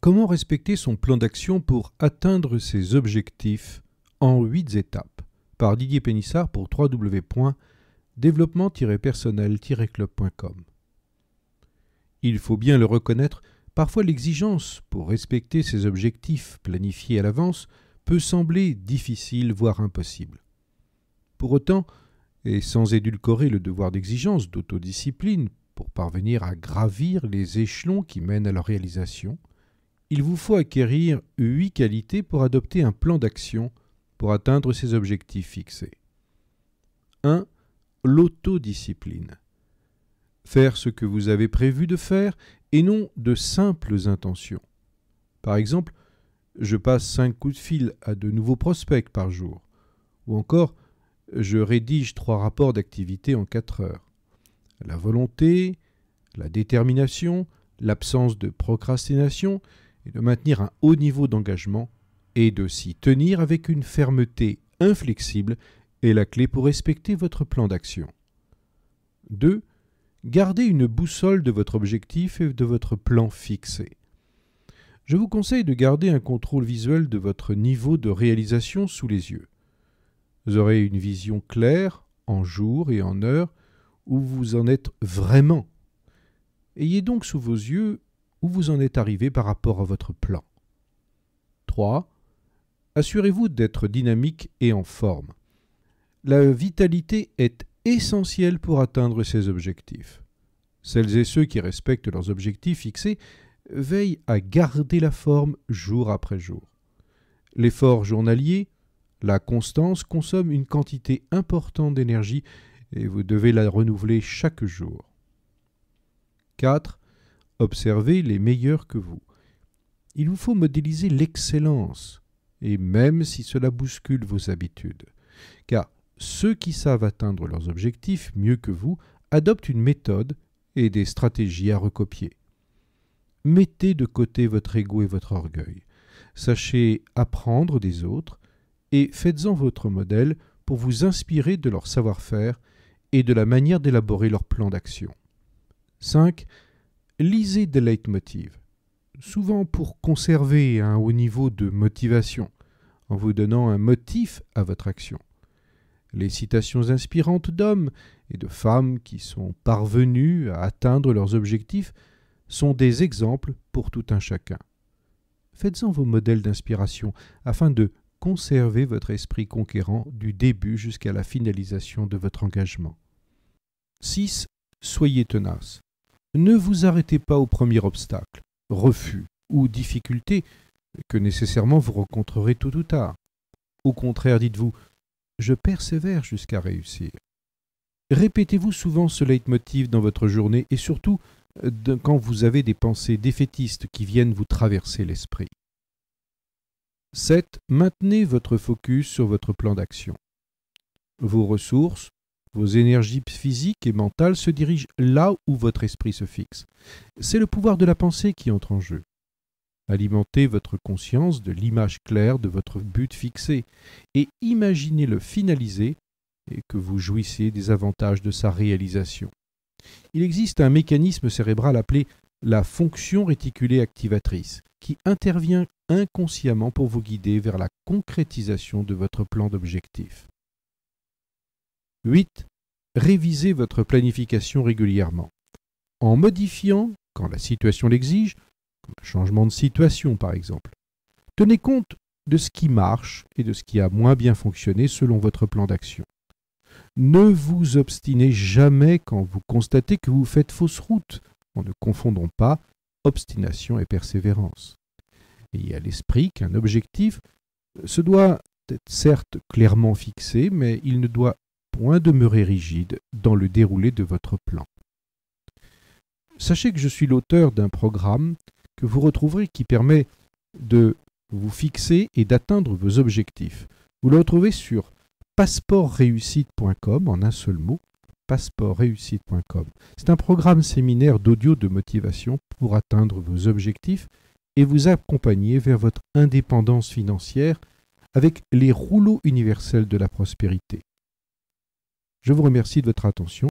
Comment respecter son plan d'action pour atteindre ses objectifs en 8 étapes par Didier Pénissard pour www.développement-personnel-club.com. Il faut bien le reconnaître, parfois l'exigence pour respecter ses objectifs planifiés à l'avance peut sembler difficile, voire impossible. Pour autant, et sans édulcorer le devoir d'exigence, d'autodiscipline, pour parvenir à gravir les échelons qui mènent à leur réalisation, il vous faut acquérir 8 qualités pour adopter un plan d'action pour atteindre ces objectifs fixés. 1. L'autodiscipline. Faire ce que vous avez prévu de faire et non de simples intentions. Par exemple, je passe 5 coups de fil à de nouveaux prospects par jour. Ou encore, je rédige 3 rapports d'activité en 4 heures. La volonté, la détermination, l'absence de procrastination et de maintenir un haut niveau d'engagement et de s'y tenir avec une fermeté inflexible est la clé pour respecter votre plan d'action. 2. Gardez une boussole de votre objectif et de votre plan fixé. Je vous conseille de garder un contrôle visuel de votre niveau de réalisation sous les yeux. Vous aurez une vision claire, en jour et en heure, où vous en êtes vraiment. Ayez donc sous vos yeux où vous en êtes arrivé par rapport à votre plan. 3. Assurez-vous d'être dynamique et en forme. La vitalité est essentielle pour atteindre ces objectifs. Celles et ceux qui respectent leurs objectifs fixés veillent à garder la forme jour après jour. L'effort journalier, la constance consomment une quantité importante d'énergie et vous devez la renouveler chaque jour. 4. Observez les meilleurs que vous. Il vous faut modéliser l'excellence, et même si cela bouscule vos habitudes. Car ceux qui savent atteindre leurs objectifs mieux que vous adoptent une méthode et des stratégies à recopier. Mettez de côté votre ego et votre orgueil. Sachez apprendre des autres et faites-en votre modèle pour vous inspirer de leur savoir-faire et de la manière d'élaborer leur plan d'action. 5. Lisez des leitmotivs, souvent pour conserver un haut niveau de motivation, en vous donnant un motif à votre action. Les citations inspirantes d'hommes et de femmes qui sont parvenus à atteindre leurs objectifs sont des exemples pour tout un chacun. Faites-en vos modèles d'inspiration afin de conserver votre esprit conquérant du début jusqu'à la finalisation de votre engagement. 6. Soyez tenace. Ne vous arrêtez pas au premier obstacle, refus ou difficulté que nécessairement vous rencontrerez tôt ou tard. Au contraire, dites-vous « Je persévère jusqu'à réussir ». Répétez-vous souvent ce leitmotiv dans votre journée et surtout quand vous avez des pensées défaitistes qui viennent vous traverser l'esprit. 7. Maintenez votre focus sur votre plan d'action. Vos ressources, vos énergies physiques et mentales se dirigent là où votre esprit se fixe. C'est le pouvoir de la pensée qui entre en jeu. Alimentez votre conscience de l'image claire de votre but fixé et imaginez-le finalisé et que vous jouissez des avantages de sa réalisation. Il existe un mécanisme cérébral appelé la fonction réticulée activatrice qui intervient inconsciemment pour vous guider vers la concrétisation de votre plan d'objectif. 8. Révisez votre planification régulièrement. En modifiant, quand la situation l'exige, comme un changement de situation par exemple. Tenez compte de ce qui marche et de ce qui a moins bien fonctionné selon votre plan d'action. Ne vous obstinez jamais quand vous constatez que vous faites fausse route, en ne confondant pas obstination et persévérance. Ayez à l'esprit qu'un objectif se doit être certes clairement fixé, mais il ne doit point demeurer rigide dans le déroulé de votre plan. Sachez que je suis l'auteur d'un programme que vous retrouverez qui permet de vous fixer et d'atteindre vos objectifs. Vous le retrouvez sur passeportréussite.com en un seul mot, passeportréussite.com. C'est un programme séminaire d'audio de motivation pour atteindre vos objectifs et vous accompagner vers votre indépendance financière avec les rouleaux universels de la prospérité. Je vous remercie de votre attention.